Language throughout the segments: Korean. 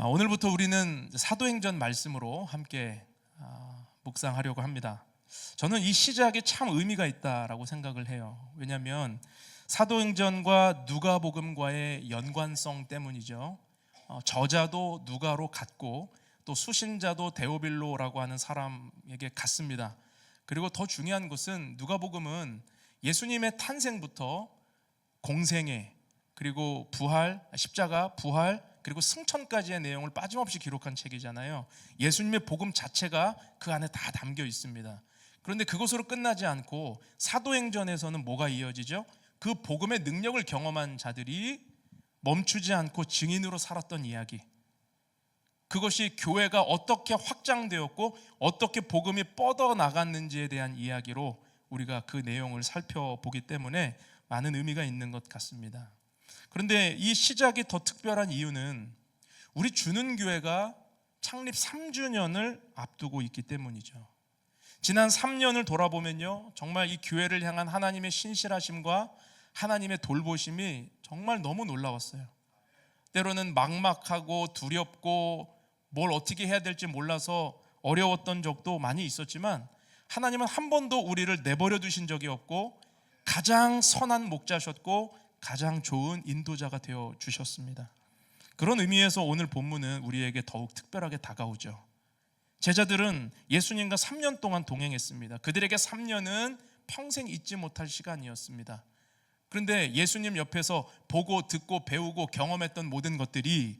오늘부터 우리는 사도행전 말씀으로 함께 묵상하려고 합니다. 저는 이 시작에 참 의미가 있다라고 생각을 해요. 왜냐하면 사도행전과 누가복음과의 연관성 때문이죠. 저자도 누가로 갔고 또 수신자도 데오빌로라고 하는 사람에게 갔습니다. 그리고 더 중요한 것은 누가복음은 예수님의 탄생부터 공생애, 그리고 부활, 십자가, 부활, 그리고 승천까지의 내용을 빠짐없이 기록한 책이잖아요. 예수님의 복음 자체가 그 안에 다 담겨 있습니다. 그런데 그것으로 끝나지 않고 사도행전에서는 뭐가 이어지죠? 그 복음의 능력을 경험한 자들이 멈추지 않고 증인으로 살았던 이야기, 그것이 교회가 어떻게 확장되었고 어떻게 복음이 뻗어나갔는지에 대한 이야기로 우리가 그 내용을 살펴보기 때문에 많은 의미가 있는 것 같습니다. 그런데 이 시작이 더 특별한 이유는 우리 주는 교회가 창립 3주년을 앞두고 있기 때문이죠. 지난 3년을 돌아보면요, 정말 이 교회를 향한 하나님의 신실하심과 하나님의 돌보심이 정말 너무 놀라웠어요. 때로는 막막하고 두렵고 뭘 어떻게 해야 될지 몰라서 어려웠던 적도 많이 있었지만 하나님은 한 번도 우리를 내버려 두신 적이 없고 가장 선한 목자셨고 가장 좋은 인도자가 되어 주셨습니다. 그런 의미에서 오늘 본문은 우리에게 더욱 특별하게 다가오죠. 제자들은 예수님과 3년 동안 동행했습니다. 그들에게 3년은 평생 잊지 못할 시간이었습니다. 그런데 예수님 옆에서 보고 듣고 배우고 경험했던 모든 것들이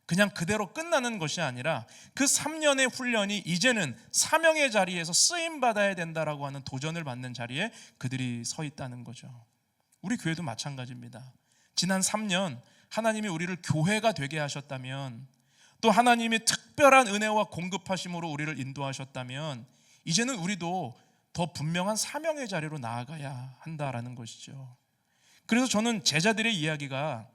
그냥 그대로 끝나는 것이 아니라 그 3년의 훈련이 이제는 사명의 자리에서 쓰임받아야 된다라고 하는 도전을 받는 자리에 그들이 서 있다는 거죠. 우리 교회도 마찬가지입니다. 지난 3년 하나님이 우리를 교회가 되게 하셨다면, 또 하나님이 특별한 은혜와 공급하심으로 우리를 인도하셨다면 이제는 우리도 더 분명한 사명의 자리로 나아가야 한다라는 것이죠. 그래서 저는 제자들의 이야기가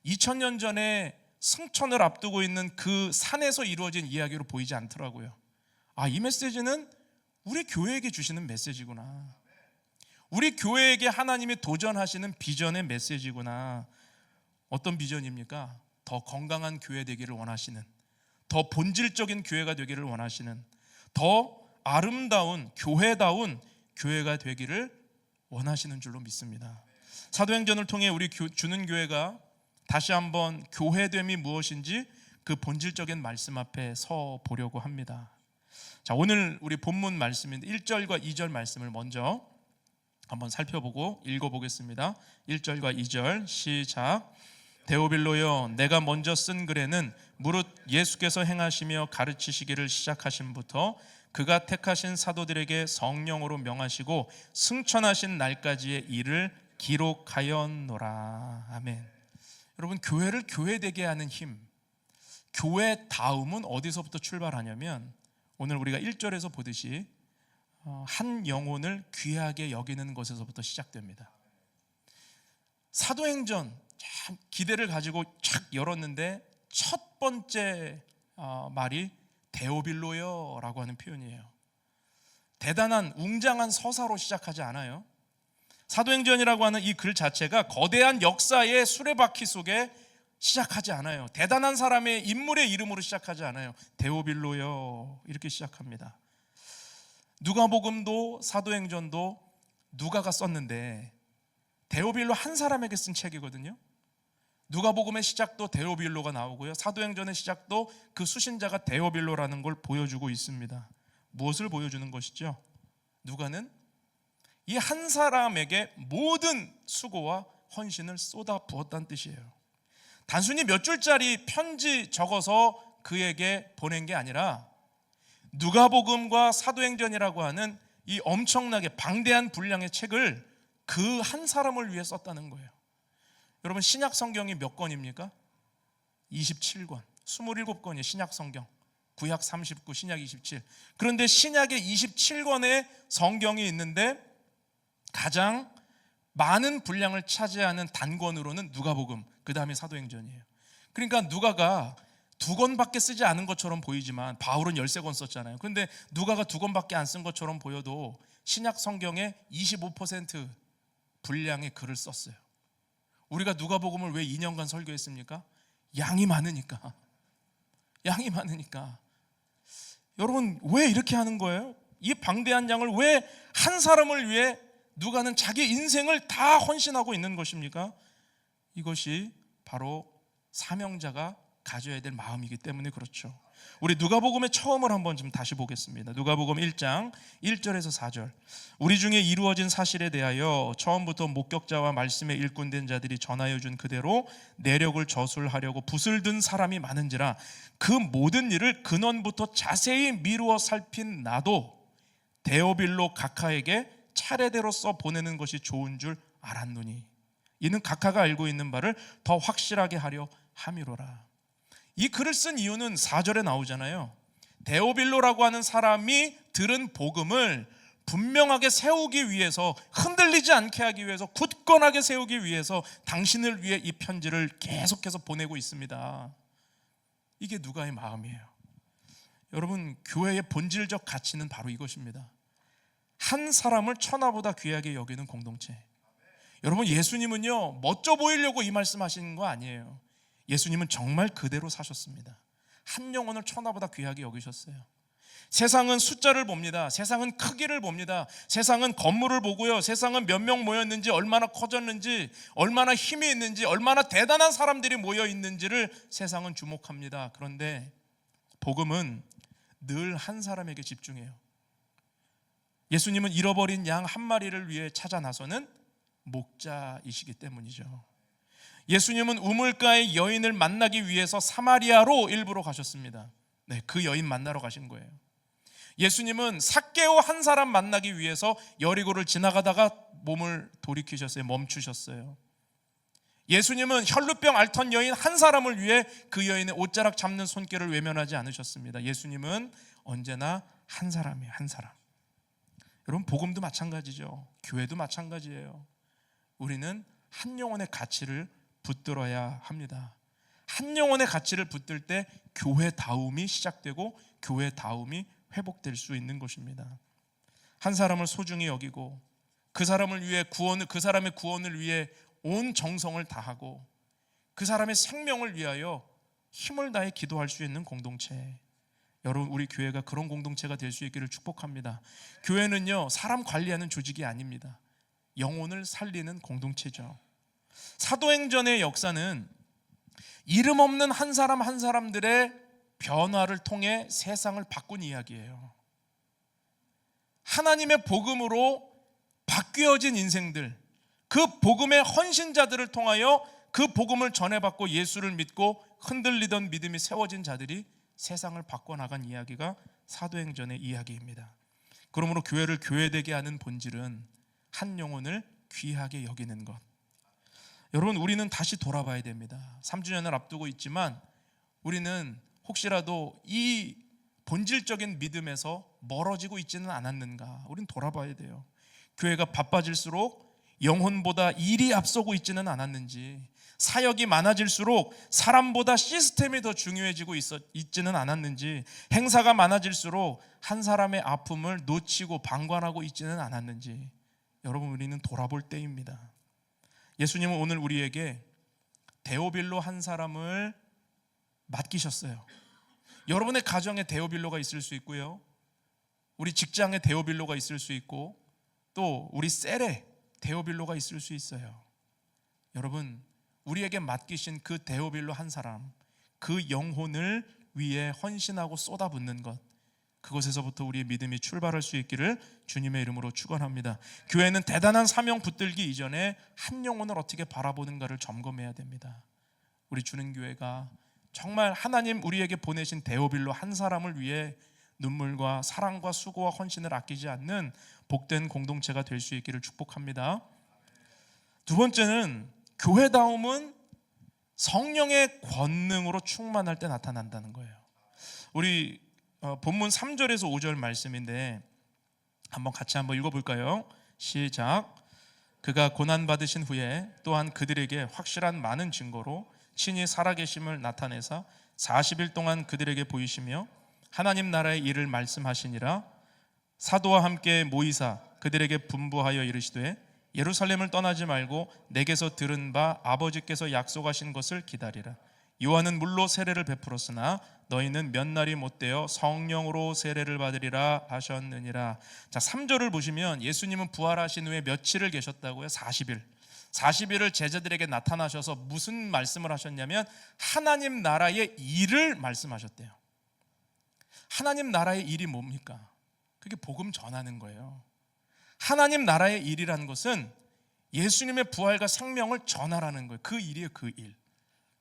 2000년 전에 승천을 앞두고 있는 그 산에서 이루어진 이야기로 보이지 않더라고요. 이 메시지는 우리 교회에게 주시는 메시지구나. 우리 교회에게 하나님이 도전하시는 비전의 메시지구나. 어떤 비전입니까? 더 건강한 교회 되기를 원하시는, 더 본질적인 교회가 되기를 원하시는, 더 아름다운 교회다운 교회가 되기를 원하시는 줄로 믿습니다. 사도행전을 통해 우리 주는 교회가 다시 한번 교회됨이 무엇인지 그 본질적인 말씀 앞에 서 보려고 합니다. 자, 오늘 우리 본문 말씀인데 1절과 2절 말씀을 먼저 한번 살펴보고 읽어보겠습니다. 1절과 2절 시작. 데오빌로여, 내가 먼저 쓴 글에는 무릇 예수께서 행하시며 가르치시기를 시작하심부터 그가 택하신 사도들에게 성령으로 명하시고 승천하신 날까지의 일을 기록하였노라. 아멘. 여러분, 교회를 교회되게 하는 힘, 교회 다움은 어디서부터 출발하냐면 오늘 우리가 1절에서 보듯이 한 영혼을 귀하게 여기는 것에서부터 시작됩니다. 사도행전 참 기대를 가지고 착 열었는데 첫 번째 말이 데오빌로여 라고 하는 표현이에요. 대단한 웅장한 서사로 시작하지 않아요. 사도행전이라고 하는 이 글 자체가 거대한 역사의 수레바퀴 속에 시작하지 않아요. 대단한 사람의 인물의 이름으로 시작하지 않아요. 데오빌로여 이렇게 시작합니다. 누가복음도 사도행전도 누가가 썼는데 데오빌로 한 사람에게 쓴 책이거든요. 누가복음의 시작도 데오빌로가 나오고요, 사도행전의 시작도 그 수신자가 데오빌로라는 걸 보여주고 있습니다. 무엇을 보여주는 것이죠? 누가는 이 한 사람에게 모든 수고와 헌신을 쏟아 부었다는 뜻이에요. 단순히 몇 줄짜리 편지 적어서 그에게 보낸 게 아니라 누가복음과 사도행전이라고 하는 이 엄청나게 방대한 분량의 책을 그 한 사람을 위해 썼다는 거예요. 여러분, 신약 성경이 몇 권입니까? 27권, 27권이 신약 성경. 구약 39, 신약 27. 그런데 신약에 27권의 성경이 있는데 가장 많은 분량을 차지하는 단권으로는 누가복음, 그 다음에 사도행전이에요. 그러니까 누가가 2권밖에 쓰지 않은 것처럼 보이지만 바울은 13권 썼잖아요. 그런데 누가가 2권밖에 안 쓴 것처럼 보여도 신약 성경의 25% 분량의 글을 썼어요. 우리가 누가복음을 왜 2년간 설교했습니까? 양이 많으니까. 양이 많으니까. 여러분, 왜 이렇게 하는 거예요? 이 방대한 양을 왜 한 사람을 위해 누가는 자기 인생을 다 헌신하고 있는 것입니까? 이것이 바로 사명자가 가져야 될 마음이기 때문에 그렇죠. 우리 누가복음의 처음을 한번 좀 다시 보겠습니다. 누가복음 1장 1절에서 4절. 우리 중에 이루어진 사실에 대하여 처음부터 목격자와 말씀에 일꾼된 자들이 전하여 준 그대로 내력을 저술하려고 붓을 든 사람이 많은지라 그 모든 일을 근원부터 자세히 미루어 살핀 나도 데오빌로 각하에게 차례대로 써 보내는 것이 좋은 줄 알았노니 이는 각하가 알고 있는 바를 더 확실하게 하려 함이로라. 이 글을 쓴 이유는 4절에 나오잖아요. 데오빌로라고 하는 사람이 들은 복음을 분명하게 세우기 위해서, 흔들리지 않게 하기 위해서, 굳건하게 세우기 위해서 당신을 위해 이 편지를 계속해서 보내고 있습니다. 이게 누가의 마음이에요. 여러분, 교회의 본질적 가치는 바로 이것입니다. 한 사람을 천하보다 귀하게 여기는 공동체. 여러분, 예수님은요 멋져 보이려고 이 말씀하시는 거 아니에요. 예수님은 정말 그대로 사셨습니다. 한 영혼을 천하보다 귀하게 여기셨어요. 세상은 숫자를 봅니다. 세상은 크기를 봅니다. 세상은 건물을 보고요, 세상은 몇 명 모였는지, 얼마나 커졌는지, 얼마나 힘이 있는지, 얼마나 대단한 사람들이 모여 있는지를 세상은 주목합니다. 그런데 복음은 늘 한 사람에게 집중해요. 예수님은 잃어버린 양 한 마리를 위해 찾아 나서는 목자이시기 때문이죠. 예수님은 우물가의 여인을 만나기 위해서 사마리아로 일부러 가셨습니다. 네, 그 여인 만나러 가신 거예요. 예수님은 삭개오 한 사람 만나기 위해서 여리고를 지나가다가 몸을 돌이키셨어요. 멈추셨어요. 예수님은 혈루병 앓던 여인 한 사람을 위해 그 여인의 옷자락 잡는 손길을 외면하지 않으셨습니다. 예수님은 언제나 한 사람이에요. 한 사람. 여러분, 복음도 마찬가지죠. 교회도 마찬가지예요. 우리는 한 영혼의 가치를 붙들어야 합니다. 한 영혼의 가치를 붙들 때 교회다움이 시작되고 교회다움이 회복될 수 있는 것입니다. 한 사람을 소중히 여기고 그 사람을 위해 그 사람의 구원을 위해 온 정성을 다하고 그 사람의 생명을 위하여 힘을 다해 기도할 수 있는 공동체. 여러분, 우리 교회가 그런 공동체가 될 수 있기를 축복합니다. 교회는요 사람 관리하는 조직이 아닙니다. 영혼을 살리는 공동체죠. 사도행전의 역사는 이름 없는 한 사람 한 사람들의 변화를 통해 세상을 바꾼 이야기예요. 하나님의 복음으로 바뀌어진 인생들, 그 복음의 헌신자들을 통하여 그 복음을 전해받고 예수를 믿고 흔들리던 믿음이 세워진 자들이 세상을 바꿔나간 이야기가 사도행전의 이야기입니다. 그러므로 교회를 교회되게 하는 본질은 한 영혼을 귀하게 여기는 것. 여러분, 우리는 다시 돌아봐야 됩니다. 3주년을 앞두고 있지만 우리는 혹시라도 이 본질적인 믿음에서 멀어지고 있지는 않았는가, 우리는 돌아봐야 돼요. 교회가 바빠질수록 영혼보다 일이 앞서고 있지는 않았는지, 사역이 많아질수록 사람보다 시스템이 더 중요해지고 있지는 않았는지, 행사가 많아질수록 한 사람의 아픔을 놓치고 방관하고 있지는 않았는지, 여러분, 우리는 돌아볼 때입니다. 예수님은 오늘 우리에게 데오빌로 한 사람을 맡기셨어요. 여러분의 가정에 데오빌로가 있을 수 있고요, 우리 직장에 데오빌로가 있을 수 있고, 또 우리 셀에 데오빌로가 있을 수 있어요. 여러분, 우리에게 맡기신 그 데오빌로 한 사람, 그 영혼을 위해 헌신하고 쏟아붓는 것, 그것에서부터 우리의 믿음이 출발할 수 있기를 주님의 이름으로 축원합니다. 교회는 대단한 사명 붙들기 이전에 한 영혼을 어떻게 바라보는가를 점검해야 됩니다. 우리 주는 교회가 정말 하나님 우리에게 보내신 데오빌로 한 사람을 위해 눈물과 사랑과 수고와 헌신을 아끼지 않는 복된 공동체가 될 수 있기를 축복합니다. 두 번째는, 교회다움은 성령의 권능으로 충만할 때 나타난다는 거예요. 우리 본문 3절에서 5절 말씀인데 한번 같이 한번 읽어볼까요? 시작. 그가 고난받으신 후에 또한 그들에게 확실한 많은 증거로 친히 살아계심을 나타내사 40일 동안 그들에게 보이시며 하나님 나라의 일을 말씀하시니라. 사도와 함께 모이사 그들에게 분부하여 이르시되 예루살렘을 떠나지 말고 내게서 들은 바 아버지께서 약속하신 것을 기다리라. 요한은 물로 세례를 베풀었으나 너희는 몇 날이 못되어 성령으로 세례를 받으리라 하셨느니라. 자, 3절을 보시면 예수님은 부활하신 후에 며칠을 계셨다고요? 40일. 40일을 제자들에게 나타나셔서 무슨 말씀을 하셨냐면 하나님 나라의 일을 말씀하셨대요. 하나님 나라의 일이 뭡니까? 그게 복음 전하는 거예요. 하나님 나라의 일이라는 것은 예수님의 부활과 생명을 전하라는 거예요. 그 일이에요, 그 일.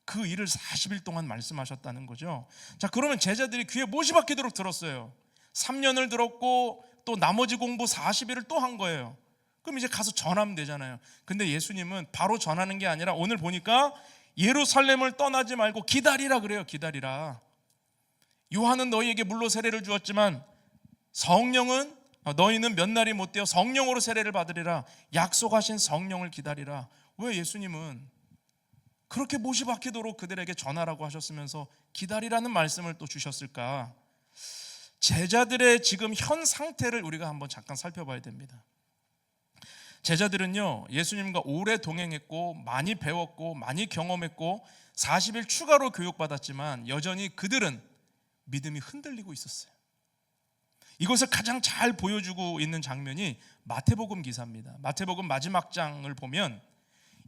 그 일을 40일 동안 말씀하셨다는 거죠. 자, 그러면 제자들이 귀에 못이 박히도록 들었어요. 3년을 들었고 또 나머지 공부 40일을 또 한 거예요. 그럼 이제 가서 전하면 되잖아요. 근데 예수님은 바로 전하는 게 아니라 오늘 보니까 예루살렘을 떠나지 말고 기다리라 그래요. 기다리라. 요한은 너희에게 물로 세례를 주었지만 성령은 너희는 몇 날이 못되어 성령으로 세례를 받으리라. 약속하신 성령을 기다리라. 왜 예수님은 그렇게 못이 박히도록 그들에게 전하라고 하셨으면서 기다리라는 말씀을 또 주셨을까? 제자들의 지금 현 상태를 우리가 한번 잠깐 살펴봐야 됩니다. 제자들은요, 예수님과 오래 동행했고 많이 배웠고 많이 경험했고 40일 추가로 교육받았지만 여전히 그들은 믿음이 흔들리고 있었어요. 이것을 가장 잘 보여주고 있는 장면이 마태복음 기사입니다. 마태복음 마지막 장을 보면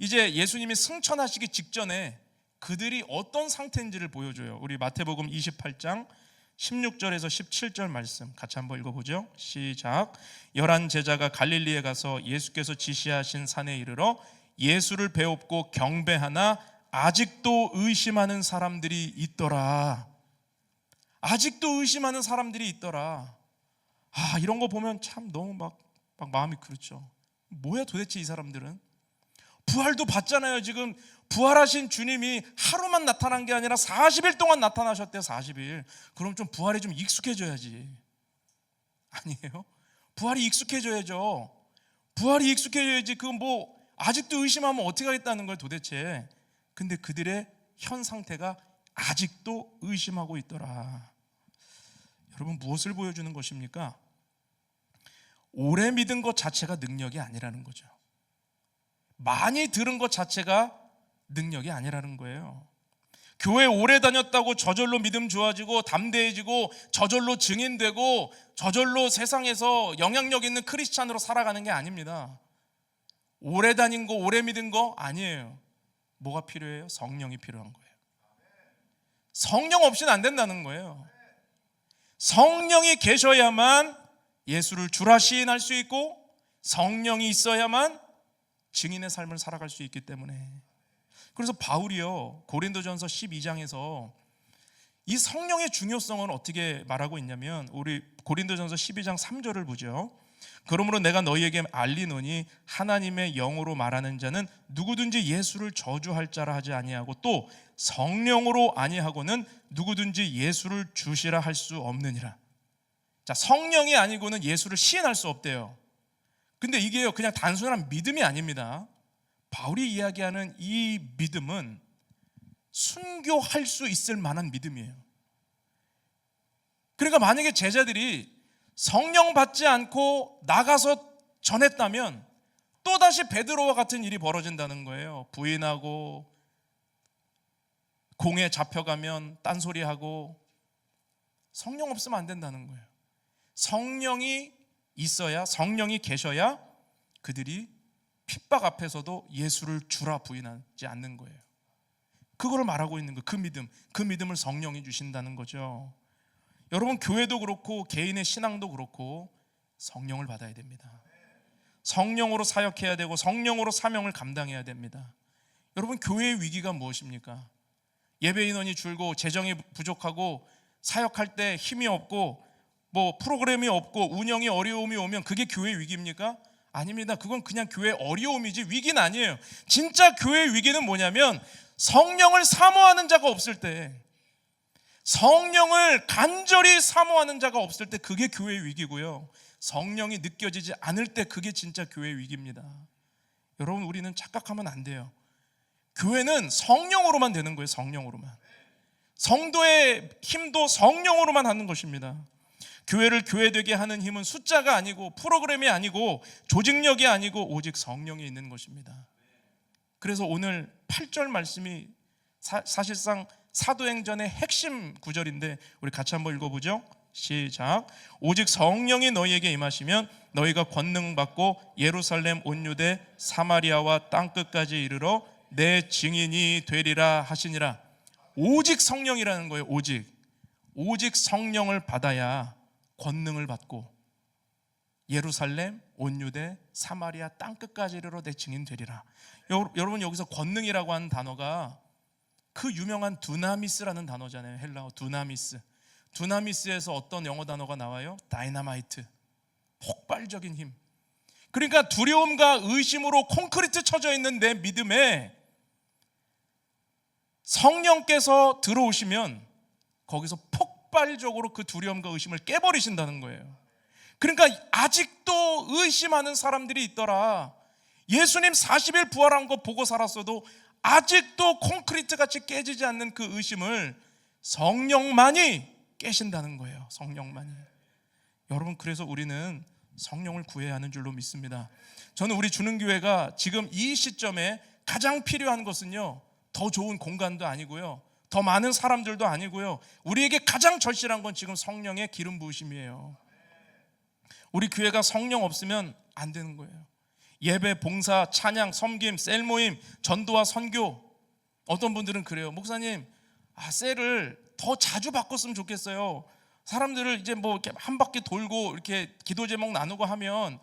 이제 예수님이 승천하시기 직전에 그들이 어떤 상태인지를 보여줘요. 우리 마태복음 28장 16절에서 17절 말씀 같이 한번 읽어보죠. 시작. 11 제자가 갈릴리에 가서 예수께서 지시하신 산에 이르러 예수를 배웁고 경배하나 아직도 의심하는 사람들이 있더라. 아직도 의심하는 사람들이 있더라. 이런 거 보면 참 너무 막 마음이 그렇죠. 뭐야 도대체 이 사람들은? 부활도 봤잖아요. 지금 부활하신 주님이 하루만 나타난 게 아니라 40일 동안 나타나셨대요. 40일. 그럼 좀 부활에 좀 익숙해져야지. 아니에요? 부활이 익숙해져야죠. 부활이 익숙해져야지. 그건 뭐 아직도 의심하면 어떻게 하겠다는 거예요 도대체. 근데 그들의 현 상태가 아직도 의심하고 있더라. 여러분, 무엇을 보여주는 것입니까? 오래 믿은 것 자체가 능력이 아니라는 거죠. 많이 들은 것 자체가 능력이 아니라는 거예요. 교회 오래 다녔다고 저절로 믿음 좋아지고 담대해지고 저절로 증인되고 저절로 세상에서 영향력 있는 크리스찬으로 살아가는 게 아닙니다. 오래 다닌 거, 오래 믿은 거 아니에요. 뭐가 필요해요? 성령이 필요한 거예요. 성령 없이는 안 된다는 거예요. 성령이 계셔야만 예수를 주라 시인할 수 있고 성령이 있어야만 증인의 삶을 살아갈 수 있기 때문에. 그래서 바울이요, 고린도전서 12장에서 이 성령의 중요성은 어떻게 말하고 있냐면 우리 고린도전서 12장 3절을 보죠. 그러므로 내가 너희에게 알리노니 하나님의 영으로 말하는 자는 누구든지 예수를 저주할 자라 하지 아니하고 또 성령으로 아니하고는 누구든지 예수를 주시라 할 수 없느니라. 자, 성령이 아니고는 예수를 시인할 수 없대요. 근데 이게요, 그냥 단순한 믿음이 아닙니다. 바울이 이야기하는 이 믿음은 순교할 수 있을 만한 믿음이에요. 그러니까 만약에 제자들이 성령 받지 않고 나가서 전했다면 또다시 베드로와 같은 일이 벌어진다는 거예요. 부인하고 공에 잡혀가면 딴소리하고. 성령 없으면 안 된다는 거예요. 성령이 있어야, 성령이 계셔야 그들이 핍박 앞에서도 예수를 주라 부인하지 않는 거예요. 그거를 말하고 있는 거예요. 그 믿음을 성령이 주신다는 거죠. 여러분, 교회도 그렇고 개인의 신앙도 그렇고 성령을 받아야 됩니다. 성령으로 사역해야 되고 성령으로 사명을 감당해야 됩니다. 여러분, 교회의 위기가 무엇입니까? 예배 인원이 줄고 재정이 부족하고 사역할 때 힘이 없고 뭐 프로그램이 없고 운영이 어려움이 오면 그게 교회의 위기입니까? 아닙니다. 그건 그냥 교회의 어려움이지 위기는 아니에요. 진짜 교회의 위기는 뭐냐면 성령을 사모하는 자가 없을 때, 성령을 간절히 사모하는 자가 없을 때 그게 교회의 위기고요. 성령이 느껴지지 않을 때 그게 진짜 교회의 위기입니다. 여러분, 우리는 착각하면 안 돼요. 교회는 성령으로만 되는 거예요. 성령으로만. 성도의 힘도 성령으로만 하는 것입니다. 교회를 교회되게 하는 힘은 숫자가 아니고 프로그램이 아니고 조직력이 아니고 오직 성령이 있는 것입니다. 그래서 오늘 8절 말씀이 사실상 사도행전의 핵심 구절인데 우리 같이 한번 읽어보죠. 시작. 오직 성령이 너희에게 임하시면 너희가 권능 받고 예루살렘 온 유대 사마리아와 땅끝까지 이르러 내 증인이 되리라 하시니라. 오직 성령이라는 거예요. 오직 성령을 받아야 권능을 받고 예루살렘 온 유대 사마리아 땅끝까지 이르러 내 증인 되리라. 여러분, 여기서 권능이라고 하는 단어가 그 유명한 두나미스라는 단어잖아요. 헬라어 두나미스. 두나미스에서 어떤 영어 단어가 나와요? 다이나마이트, 폭발적인 힘. 그러니까 두려움과 의심으로 콘크리트 쳐져 있는 내 믿음에 성령께서 들어오시면 거기서 폭발적으로 그 두려움과 의심을 깨버리신다는 거예요. 그러니까 아직도 의심하는 사람들이 있더라. 예수님 40일 부활한 거 보고 살았어도 아직도 콘크리트 같이 깨지지 않는 그 의심을 성령만이 깨신다는 거예요. 성령만이. 여러분, 그래서 우리는 성령을 구해야 하는 줄로 믿습니다. 저는 우리 주는교회가 지금 이 시점에 가장 필요한 것은요, 더 좋은 공간도 아니고요, 더 많은 사람들도 아니고요, 우리에게 가장 절실한 건 지금 성령의 기름 부으심이에요. 우리 교회가 성령 없으면 안 되는 거예요. 예배, 봉사, 찬양, 섬김, 셀 모임, 전도와 선교. 어떤 분들은 그래요. 목사님, 셀을 더 자주 바꿨으면 좋겠어요. 사람들을 이제 뭐 이렇게 한 바퀴 돌고 이렇게 기도 제목 나누고 하면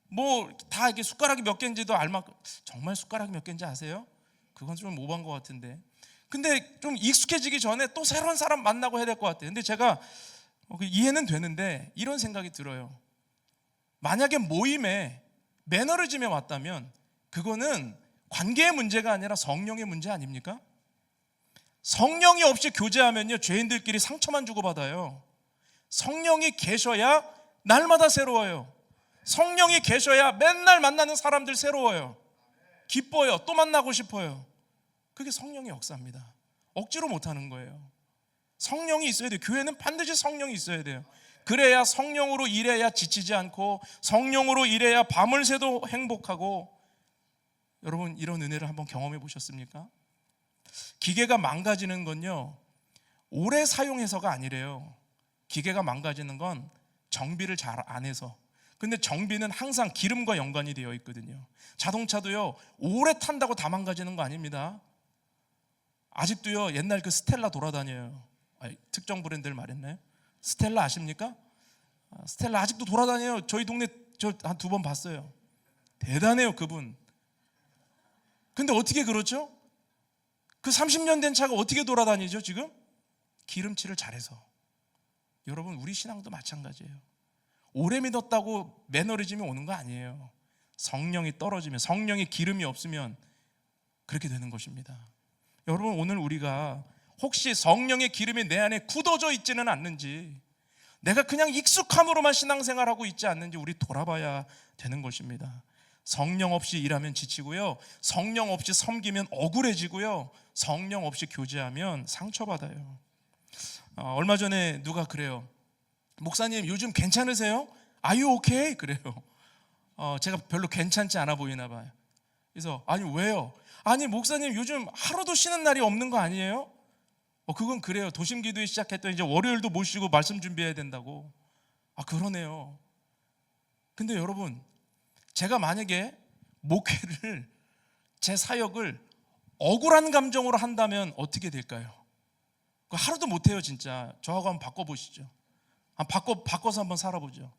뭐 다 이렇게 숟가락이 몇 개인지도 알만큼. 정말 숟가락이 몇 개인지 아세요? 그건 좀 오버한 것 같은데. 근데 좀 익숙해지기 전에 또 새로운 사람 만나고 해야 될 것 같아요. 근데 제가 이해는 되는데 이런 생각이 들어요. 만약에 모임에 매너리즘에 왔다면 그거는 관계의 문제가 아니라 성령의 문제 아닙니까? 성령이 없이 교제하면요, 죄인들끼리 상처만 주고받아요. 성령이 계셔야 날마다 새로워요. 성령이 계셔야 맨날 만나는 사람들 새로워요. 기뻐요. 또 만나고 싶어요. 그게 성령의 역사입니다. 억지로 못하는 거예요. 성령이 있어야 돼요. 교회는 반드시 성령이 있어야 돼요. 그래야 성령으로 일해야 지치지 않고, 성령으로 일해야 밤을 새도 행복하고. 여러분, 이런 은혜를 한번 경험해 보셨습니까? 기계가 망가지는 건요, 오래 사용해서가 아니래요. 기계가 망가지는 건 정비를 잘 안 해서. 근데 정비는 항상 기름과 연관이 되어 있거든요. 자동차도요, 오래 탄다고 다 망가지는 거 아닙니다. 아직도요, 옛날 그 스텔라 돌아다녀요. 특정 브랜드를 말했나요? 스텔라 아십니까? 스텔라 아직도 돌아다녀요. 저희 동네 저 한 2번 봤어요. 대단해요, 그분. 근데 어떻게 그렇죠? 그 30년 된 차가 어떻게 돌아다니죠, 지금? 기름칠을 잘해서. 여러분, 우리 신앙도 마찬가지예요. 오래 믿었다고 매너리즘이 오는 거 아니에요. 성령이 떨어지면, 성령의 기름이 없으면 그렇게 되는 것입니다. 여러분, 오늘 우리가 혹시 성령의 기름이 내 안에 굳어져 있지는 않는지, 내가 그냥 익숙함으로만 신앙생활하고 있지 않는지 우리 돌아봐야 되는 것입니다. 성령 없이 일하면 지치고요, 성령 없이 섬기면 억울해지고요, 성령 없이 교제하면 상처받아요. 얼마 전에 누가 그래요. 목사님, 요즘 괜찮으세요? Are you okay? 그래요. 제가 별로 괜찮지 않아 보이나 봐요. 그래서 아니, 왜요? 아니, 목사님 요즘 하루도 쉬는 날이 없는 거 아니에요? 그건 그래요. 도심기도회 시작했더니 이제 월요일도 모시고 말씀 준비해야 된다고. 그러네요. 근데 여러분, 제가 만약에 목회를, 제 사역을 억울한 감정으로 한다면 어떻게 될까요? 하루도 못해요, 진짜. 저하고 한번 바꿔보시죠. 바꿔서 한번 살아보죠.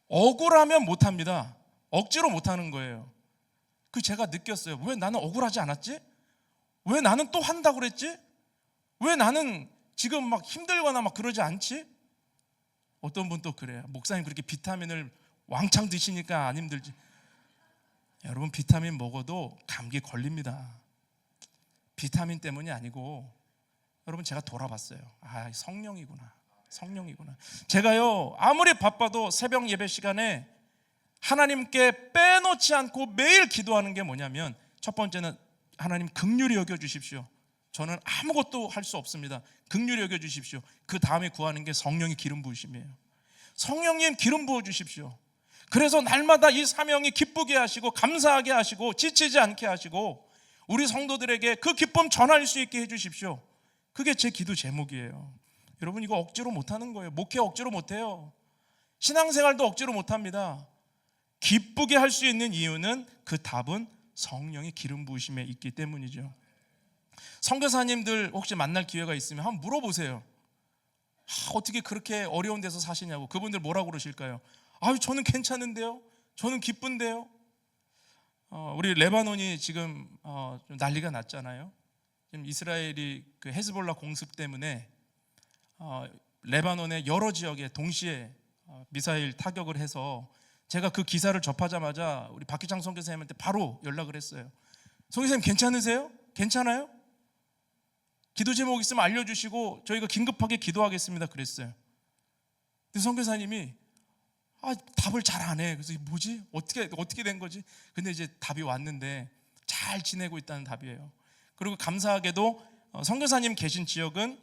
억울하면 못합니다. 억지로 못하는 거예요. 제가 느꼈어요. 왜 나는 억울하지 않았지? 왜 나는 또 한다고 그랬지? 왜 나는 지금 막 힘들거나 막 그러지 않지? 어떤 분 또 그래요. 목사님 그렇게 비타민을 왕창 드시니까 안 힘들지. 여러분, 비타민 먹어도 감기 걸립니다. 비타민 때문이 아니고, 여러분, 제가 돌아봤어요. 성령이구나. 제가요, 아무리 바빠도 새벽 예배 시간에 하나님께 빼놓지 않고 매일 기도하는 게 뭐냐면, 첫 번째는 하나님 긍휼히 여겨주십시오. 저는 아무것도 할 수 없습니다. 긍휼히 여겨주십시오. 그 다음에 구하는 게 성령의 기름 부으심이에요. 성령님 기름 부어주십시오. 그래서 날마다 이 사명이 기쁘게 하시고 감사하게 하시고 지치지 않게 하시고, 우리 성도들에게 그 기쁨 전할 수 있게 해주십시오. 그게 제 기도 제목이에요. 여러분, 이거 억지로 못하는 거예요. 목회 억지로 못해요. 신앙생활도 억지로 못합니다. 기쁘게 할 수 있는 이유는 그 답은 성령의 기름 부으심에 있기 때문이죠. 선교사님들 혹시 만날 기회가 있으면 한번 물어보세요. 어떻게 그렇게 어려운 데서 사시냐고. 그분들 뭐라고 그러실까요? 아유, 저는 괜찮은데요, 저는 기쁜데요. 우리 레바논이 지금 좀 난리가 났잖아요. 지금 이스라엘이 그 헤즈볼라 공습 때문에 레바논의 여러 지역에 동시에 미사일 타격을 해서, 제가 그 기사를 접하자마자 우리 박기창 선교사님한테 바로 연락을 했어요. 선교사님 괜찮으세요? 괜찮아요? 기도 제목 있으면 알려주시고 저희가 긴급하게 기도하겠습니다 그랬어요. 근데 선교사님이 답을 잘 안 해. 그래서 뭐지? 어떻게 된 거지? 근데 이제 답이 왔는데 잘 지내고 있다는 답이에요. 그리고 감사하게도 선교사님 계신 지역은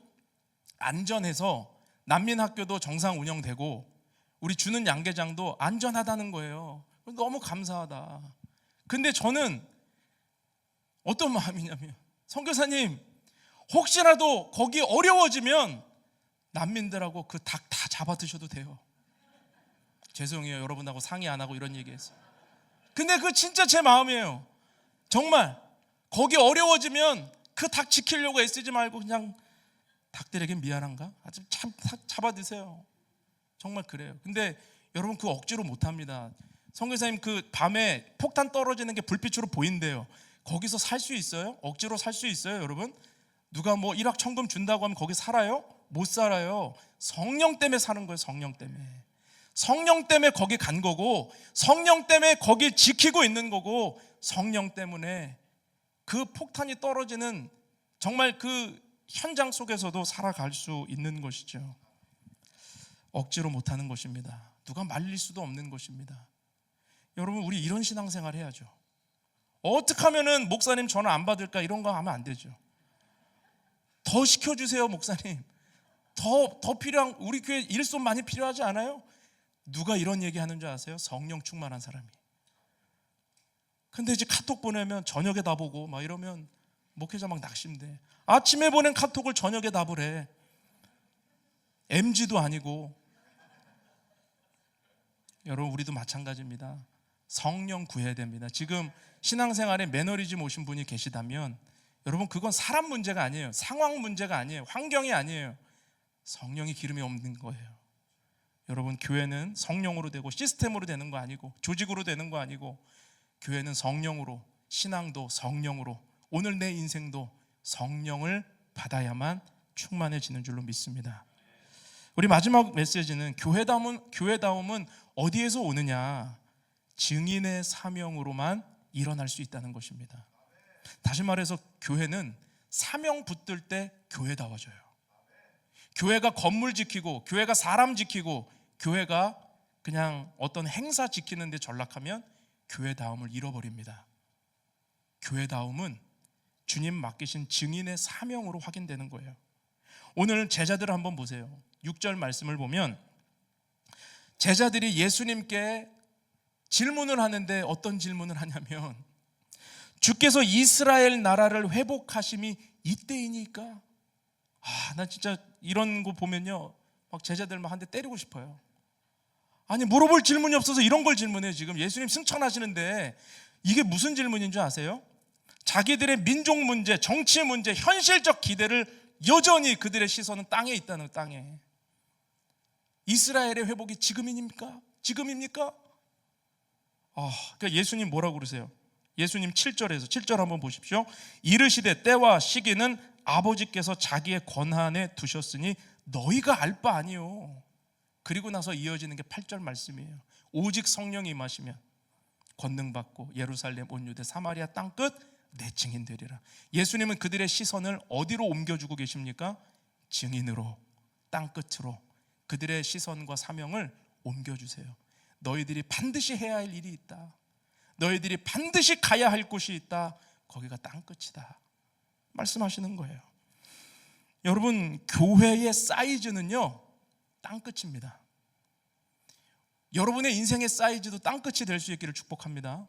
안전해서 난민 학교도 정상 운영되고 우리 주는 양계장도 안전하다는 거예요. 너무 감사하다. 근데 저는 어떤 마음이냐면, 선교사님 혹시라도 거기 어려워지면 난민들하고 그 닭 다 잡아 드셔도 돼요. 죄송해요, 여러분하고 상의 안 하고 이런 얘기했어요. 근데 그 진짜 제 마음이에요. 정말 거기 어려워지면 그 닭 지키려고 애쓰지 말고 그냥 닭들에게 미안한가? 참 잡아 드세요. 정말 그래요. 근데 여러분, 그거 억지로 못합니다. 선교사님 그 밤에 폭탄 떨어지는 게 불빛으로 보인대요. 거기서 살 수 있어요? 억지로 살 수 있어요, 여러분? 누가 뭐 일확천금 준다고 하면 거기 살아요? 못 살아요. 성령 때문에 사는 거예요. 성령 때문에. 성령 때문에 거기 간 거고, 성령 때문에 거기 지키고 있는 거고, 성령 때문에 그 폭탄이 떨어지는 정말 그 현장 속에서도 살아갈 수 있는 것이죠. 억지로 못하는 것입니다. 누가 말릴 수도 없는 것입니다. 여러분, 우리 이런 신앙생활 해야죠. 어떻게 하면은 목사님 전화 안 받을까, 이런 거 하면 안 되죠. 더 시켜주세요, 목사님. 더 필요한, 우리 교회 일손 많이 필요하지 않아요? 누가 이런 얘기 하는 줄 아세요? 성령 충만한 사람이. 근데 이제 카톡 보내면 저녁에 다 보고 막 이러면 목회자 막 낙심돼. 아침에 보낸 카톡을 저녁에 답을 해. MG도 아니고. 여러분, 우리도 마찬가지입니다. 성령 구해야 됩니다. 지금 신앙생활에 매너리즘 오신 분이 계시다면, 여러분, 그건 사람 문제가 아니에요. 상황 문제가 아니에요. 환경이 아니에요. 성령의 기름이 없는 거예요. 여러분, 교회는 성령으로 되고 시스템으로 되는 거 아니고 조직으로 되는 거 아니고, 교회는 성령으로, 신앙도 성령으로, 오늘 내 인생도 성령을 받아야만 충만해지는 줄로 믿습니다. 우리 마지막 메시지는 교회다움은 어디에서 오느냐? 증인의 사명으로만 일어날 수 있다는 것입니다. 다시 말해서 교회는 사명 붙들 때 교회다워져요. 교회가 건물 지키고, 교회가 사람 지키고, 교회가 그냥 어떤 행사 지키는 데 전락하면 교회다움을 잃어버립니다. 교회다움은 주님 맡기신 증인의 사명으로 확인되는 거예요. 오늘 제자들을 한번 보세요. 6절 말씀을 보면 제자들이 예수님께 질문을 하는데, 어떤 질문을 하냐면, 주께서 이스라엘 나라를 회복하심이 이때이니까? 나 진짜 이런 거 보면요, 막 제자들 막 한 대 때리고 싶어요. 아니, 물어볼 질문이 없어서 이런 걸 질문해요. 지금 예수님 승천하시는데 이게 무슨 질문인 줄 아세요? 자기들의 민족 문제, 정치 문제, 현실적 기대를 여전히 그들의 시선은 땅에 있다는, 땅에. 이스라엘의 회복이 지금입니까? 그러니까 예수님 뭐라고 그러세요? 예수님 7절 한번 보십시오. 이르시되 때와 시기는 아버지께서 자기의 권한에 두셨으니 너희가 알 바 아니요. 그리고 나서 이어지는 게 8절 말씀이에요. 오직 성령이 임하시면 권능 받고 예루살렘 온 유대 사마리아 땅끝 내 증인 되리라. 예수님은 그들의 시선을 어디로 옮겨주고 계십니까? 증인으로, 땅끝으로 그들의 시선과 사명을 옮겨주세요. 너희들이 반드시 해야 할 일이 있다. 너희들이 반드시 가야 할 곳이 있다. 거기가 땅끝이다 말씀하시는 거예요. 여러분, 교회의 사이즈는요, 땅끝입니다. 여러분의 인생의 사이즈도 땅끝이 될 수 있기를 축복합니다.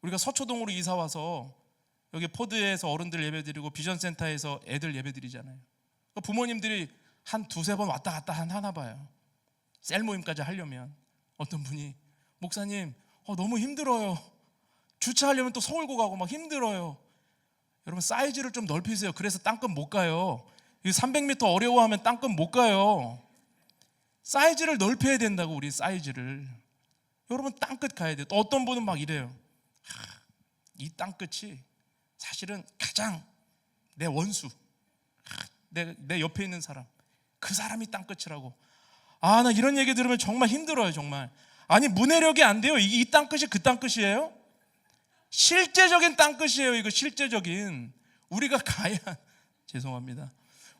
우리가 서초동으로 이사 와서 여기 포드에서 어른들 예배드리고 비전센터에서 애들 예배드리잖아요. 부모님들이 한 두세 번 왔다 갔다 하나 봐요. 셀 모임까지 하려면. 어떤 분이 목사님 너무 힘들어요. 주차하려면 또 서울고 가고 막 힘들어요. 여러분 사이즈를 좀 넓히세요. 그래서 땅끝 못 가요. 300m 어려워하면 땅끝 못 가요. 사이즈를 넓혀야 된다고. 우리 사이즈를. 여러분 땅끝 가야 돼요. 또 어떤 분은 막 이래요. 이 땅끝이 사실은 가장 내 원수, 내 옆에 있는 사람, 그 사람이 땅끝이라고. 나 이런 얘기 들으면 정말 힘들어요. 정말. 아니 문해력이 안 돼요. 이 땅끝이 그 땅끝이에요? 실제적인 땅끝이에요. 이거 실제적인 우리가 가야 죄송합니다.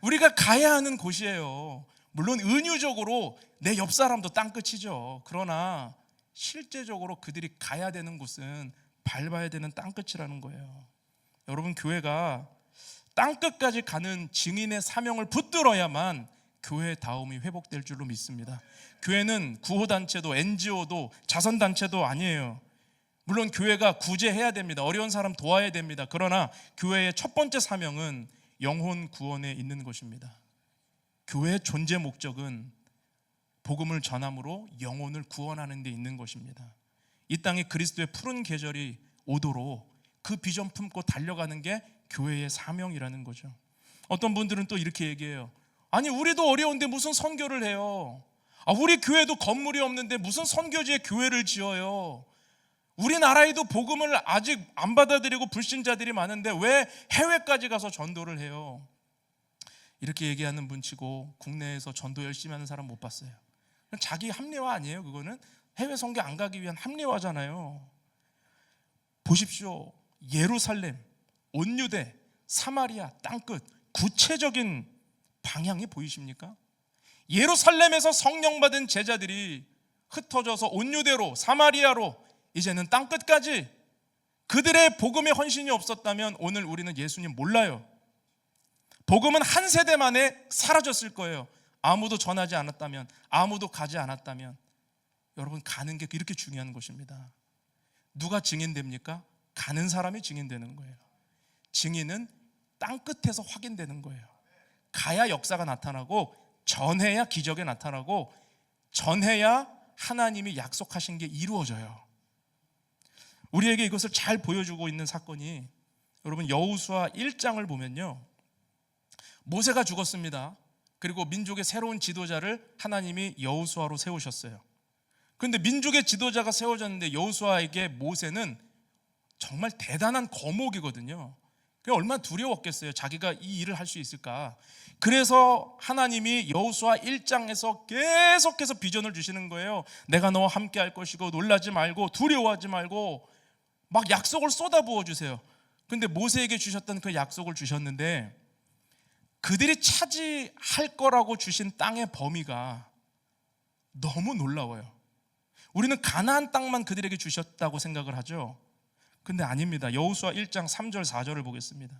우리가 가야 하는 곳이에요. 물론 은유적으로 내 옆 사람도 땅끝이죠. 그러나 실제적으로 그들이 가야 되는 곳은 밟아야 되는 땅끝이라는 거예요. 여러분 교회가 땅끝까지 가는 증인의 사명을 붙들어야만 교회다움이 회복될 줄로 믿습니다. 교회는 구호단체도 NGO도 자선단체도 아니에요. 물론 교회가 구제해야 됩니다. 어려운 사람 도와야 됩니다. 그러나 교회의 첫 번째 사명은 영혼 구원에 있는 것입니다. 교회의 존재 목적은 복음을 전함으로 영혼을 구원하는 데 있는 것입니다. 이 땅에 그리스도의 푸른 계절이 오도록 그 비전 품고 달려가는 게 교회의 사명이라는 거죠. 어떤 분들은 또 이렇게 얘기해요. 아니 우리도 어려운데 무슨 선교를 해요? 우리 교회도 건물이 없는데 무슨 선교지에 교회를 지어요? 우리나라에도 복음을 아직 안 받아들이고 불신자들이 많은데 왜 해외까지 가서 전도를 해요? 이렇게 얘기하는 분치고 국내에서 전도 열심히 하는 사람 못 봤어요. 자기 합리화 아니에요? 그거는 해외 선교 안 가기 위한 합리화잖아요. 보십시오. 예루살렘, 온유대, 사마리아, 땅끝 구체적인 방향이 보이십니까? 예루살렘에서 성령 받은 제자들이 흩어져서 온유대로 사마리아로 이제는 땅끝까지 그들의 복음의 헌신이 없었다면 오늘 우리는 예수님 몰라요. 복음은 한 세대 만에 사라졌을 거예요. 아무도 전하지 않았다면, 아무도 가지 않았다면. 여러분 가는 게 이렇게 중요한 것입니다. 누가 증인됩니까? 가는 사람이 증인되는 거예요. 증인은 땅끝에서 확인되는 거예요. 가야 역사가 나타나고 전해야 기적이 나타나고 전해야 하나님이 약속하신 게 이루어져요. 우리에게 이것을 잘 보여주고 있는 사건이 여러분 여호수아 1장을 보면요, 모세가 죽었습니다. 그리고 민족의 새로운 지도자를 하나님이 여호수아로 세우셨어요. 그런데 민족의 지도자가 세워졌는데 여호수아에게 모세는 정말 대단한 거목이거든요. 그게 얼마나 두려웠겠어요. 자기가 이 일을 할 수 있을까. 그래서 하나님이 여호수아 1장에서 계속해서 비전을 주시는 거예요. 내가 너와 함께 할 것이고 놀라지 말고 두려워하지 말고 막 약속을 쏟아부어 주세요. 근데 모세에게 주셨던 그 약속을 주셨는데 그들이 차지할 거라고 주신 땅의 범위가 너무 놀라워요. 우리는 가나안 땅만 그들에게 주셨다고 생각을 하죠. 근데 아닙니다. 여호수아 1장 3절 4절을 보겠습니다.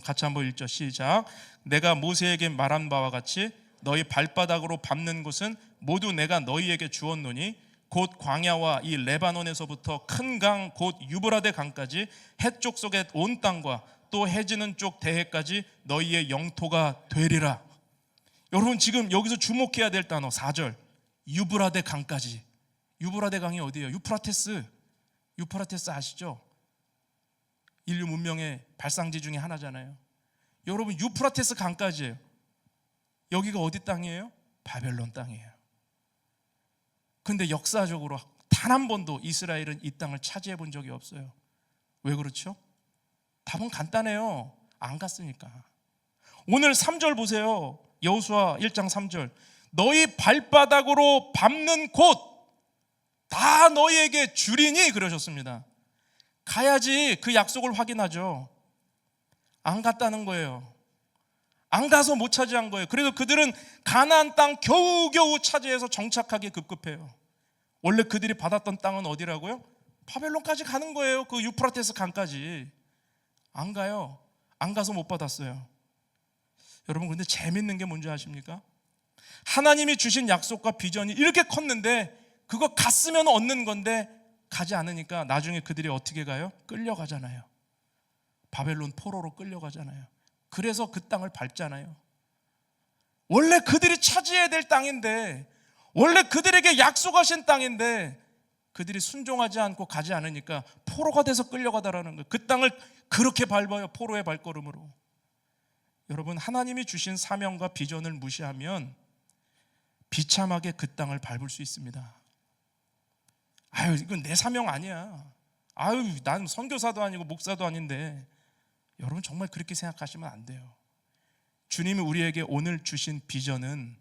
같이 한번 읽죠. 시작. 내가 모세에게 말한 바와 같이 너희 발바닥으로 밟는 곳은 모두 내가 너희에게 주었노니 곧 광야와 이 레바논에서부터 큰 강 곧 유브라데 강까지 해쪽 속의 온 땅과 또 해지는 쪽 대해까지 너희의 영토가 되리라. 여러분 지금 여기서 주목해야 될 단어 4절 유브라데 강까지. 유브라데 강이 어디예요? 유프라테스 아시죠? 인류 문명의 발상지 중에 하나잖아요. 여러분 유프라테스 강까지예요. 여기가 어디 땅이에요? 바벨론 땅이에요. 근데 역사적으로 단 한 번도 이스라엘은 이 땅을 차지해 본 적이 없어요. 왜 그렇죠? 답은 간단해요. 안 갔으니까. 오늘 3절 보세요. 여호수아 1장 3절 너희 발바닥으로 밟는 곳 다 너희에게 주리니 그러셨습니다. 가야지 그 약속을 확인하죠. 안 갔다는 거예요. 안 가서 못 차지한 거예요. 그래서 그들은 가나안 땅 겨우겨우 차지해서 정착하기 급급해요. 원래 그들이 받았던 땅은 어디라고요? 바벨론까지 가는 거예요. 그 유프라테스 강까지. 안 가요. 안 가서 못 받았어요. 여러분 근데 재밌는 게 뭔지 아십니까? 하나님이 주신 약속과 비전이 이렇게 컸는데 그거 갔으면 얻는 건데 가지 않으니까 나중에 그들이 어떻게 가요? 끌려가잖아요. 바벨론 포로로 끌려가잖아요. 그래서 그 땅을 밟잖아요. 원래 그들이 차지해야 될 땅인데, 원래 그들에게 약속하신 땅인데 그들이 순종하지 않고 가지 않으니까 포로가 돼서 끌려가다라는 거예요. 그 땅을 그렇게 밟아요, 포로의 발걸음으로. 여러분, 하나님이 주신 사명과 비전을 무시하면 비참하게 그 땅을 밟을 수 있습니다. 아유, 이건 내 사명 아니야. 아유, 난 선교사도 아니고 목사도 아닌데. 여러분, 정말 그렇게 생각하시면 안 돼요. 주님이 우리에게 오늘 주신 비전은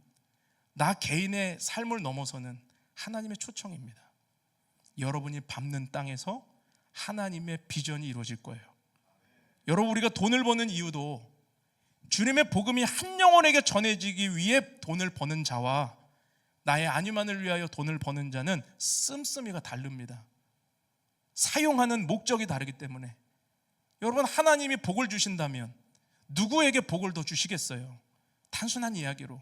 나 개인의 삶을 넘어서는 하나님의 초청입니다. 여러분이 밟는 땅에서 하나님의 비전이 이루어질 거예요. 여러분, 우리가 돈을 버는 이유도 주님의 복음이 한 영혼에게 전해지기 위해 돈을 버는 자와 나의 안위만을 위하여 돈을 버는 자는 씀씀이가 다릅니다. 사용하는 목적이 다르기 때문에. 여러분, 하나님이 복을 주신다면 누구에게 복을 더 주시겠어요? 단순한 이야기로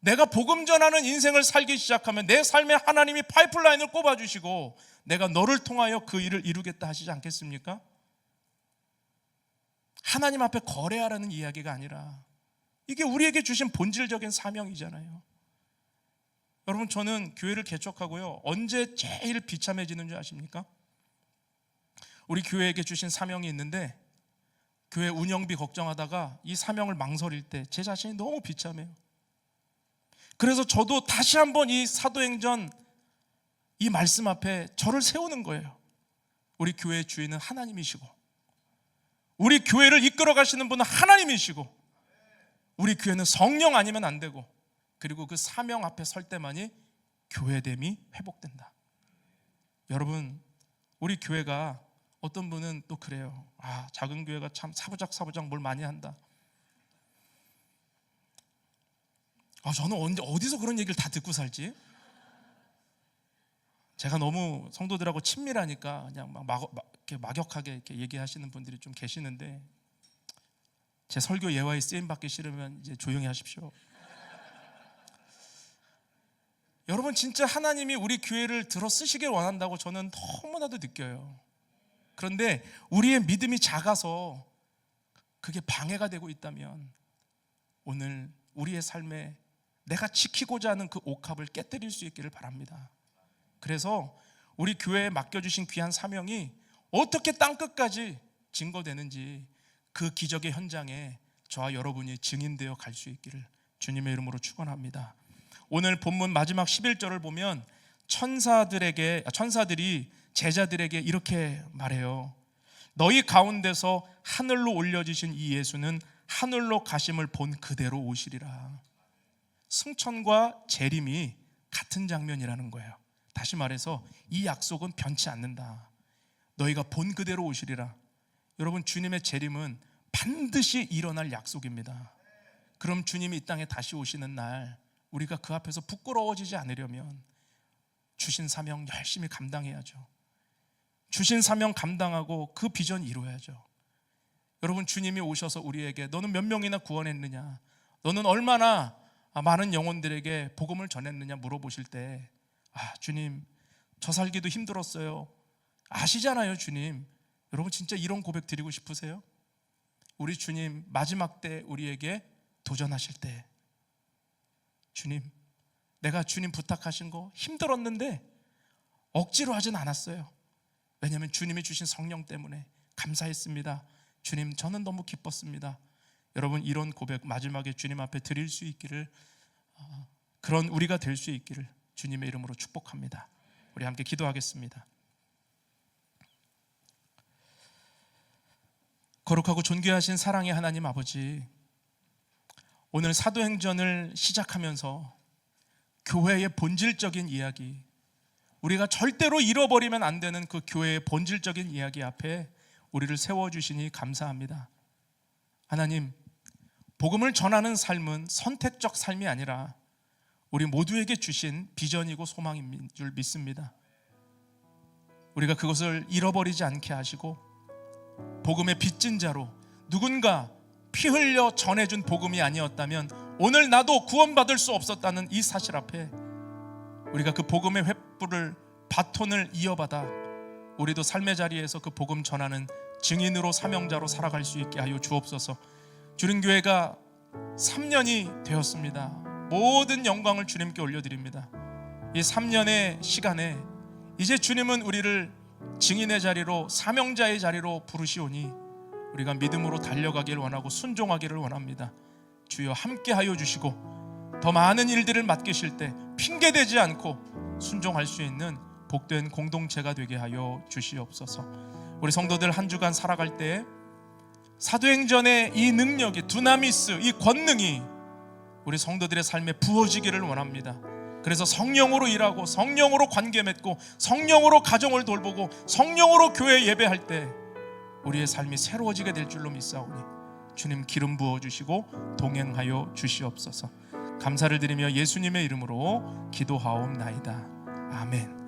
내가 복음 전하는 인생을 살기 시작하면 내 삶에 하나님이 파이프라인을 꼽아주시고 내가 너를 통하여 그 일을 이루겠다 하시지 않겠습니까? 하나님 앞에 거래하라는 이야기가 아니라 이게 우리에게 주신 본질적인 사명이잖아요. 여러분, 저는 교회를 개척하고요, 언제 제일 비참해지는 줄 아십니까? 우리 교회에게 주신 사명이 있는데 교회 운영비 걱정하다가 이 사명을 망설일 때 제 자신이 너무 비참해요. 그래서 저도 다시 한번 이 사도행전 이 말씀 앞에 저를 세우는 거예요. 우리 교회의 주인은 하나님이시고 우리 교회를 이끌어 가시는 분은 하나님이시고 우리 교회는 성령 아니면 안 되고, 그리고 그 사명 앞에 설 때만이 교회됨이 회복된다. 여러분, 우리 교회가 어떤 분은 또 그래요. 아, 작은 교회가 참 사부작 뭘 많이 한다. 저는 어디서 그런 얘기를 다 듣고 살지? 제가 너무 성도들하고 친밀하니까 그냥 이렇게 막역하게 이렇게 얘기하시는 분들이 좀 계시는데, 제 설교 예화에 쓰임 받기 싫으면 이제 조용히 하십시오. 여러분, 진짜 하나님이 우리 교회를 들어 쓰시길 원한다고 저는 너무나도 느껴요. 그런데 우리의 믿음이 작아서 그게 방해가 되고 있다면 오늘 우리의 삶에 내가 지키고자 하는 그 옥합을 깨뜨릴 수 있기를 바랍니다. 그래서 우리 교회에 맡겨주신 귀한 사명이 어떻게 땅끝까지 증거되는지 그 기적의 현장에 저와 여러분이 증인되어 갈 수 있기를 주님의 이름으로 축원합니다. 오늘 본문 마지막 11절을 보면 천사들이 제자들에게 이렇게 말해요. 너희 가운데서 하늘로 올려지신 이 예수는 하늘로 가심을 본 그대로 오시리라. 승천과 재림이 같은 장면이라는 거예요. 다시 말해서 이 약속은 변치 않는다. 너희가 본 그대로 오시리라. 여러분, 주님의 재림은 반드시 일어날 약속입니다. 그럼 주님이 이 땅에 다시 오시는 날 우리가 그 앞에서 부끄러워지지 않으려면 주신 사명 열심히 감당해야죠. 주신 사명 감당하고 그 비전 이루어야죠. 여러분, 주님이 오셔서 우리에게 너는 몇 명이나 구원했느냐, 너는 얼마나 많은 영혼들에게 복음을 전했느냐 물어보실 때, 주님, 저 살기도 힘들었어요. 아시잖아요, 주님. 여러분, 진짜 이런 고백 드리고 싶으세요? 우리 주님 마지막 때 우리에게 도전하실 때, 주님, 내가 주님 부탁하신 거 힘들었는데 억지로 하진 않았어요. 왜냐하면 주님이 주신 성령 때문에 감사했습니다. 주님, 저는 너무 기뻤습니다. 여러분, 이런 고백 마지막에 주님 앞에 드릴 수 있기를, 그런 우리가 될 수 있기를 주님의 이름으로 축복합니다. 우리 함께 기도하겠습니다. 거룩하고 존귀하신 사랑의 하나님 아버지, 오늘 사도행전을 시작하면서 교회의 본질적인 이야기, 우리가 절대로 잃어버리면 안 되는 그 교회의 본질적인 이야기 앞에 우리를 세워주시니 감사합니다. 하나님, 복음을 전하는 삶은 선택적 삶이 아니라 우리 모두에게 주신 비전이고 소망인 줄 믿습니다. 우리가 그것을 잃어버리지 않게 하시고 복음의 빚진 자로, 누군가 피 흘려 전해준 복음이 아니었다면 오늘 나도 구원받을 수 없었다는 이 사실 앞에 우리가 그 복음의 횃불을, 바톤을 이어받아 우리도 삶의 자리에서 그 복음 전하는 증인으로 사명자로 살아갈 수 있게 하여 주옵소서. 주림교회가 3년이 되었습니다. 모든 영광을 주님께 올려드립니다. 이 3년의 시간에 이제 주님은 우리를 증인의 자리로, 사명자의 자리로 부르시오니 우리가 믿음으로 달려가기를 원하고 순종하기를 원합니다. 주여 함께하여 주시고 더 많은 일들을 맡기실 때 핑계대지 않고 순종할 수 있는 복된 공동체가 되게 하여 주시옵소서. 우리 성도들 한 주간 살아갈 때 사도행전의 이 능력이, 두나미스, 이 권능이 우리 성도들의 삶에 부어지기를 원합니다. 그래서 성령으로 일하고 성령으로 관계 맺고 성령으로 가정을 돌보고 성령으로 교회 예배할 때 우리의 삶이 새로워지게 될 줄로 믿사오니 주님 기름 부어주시고 동행하여 주시옵소서. 감사를 드리며 예수님의 이름으로 기도하옵나이다. 아멘.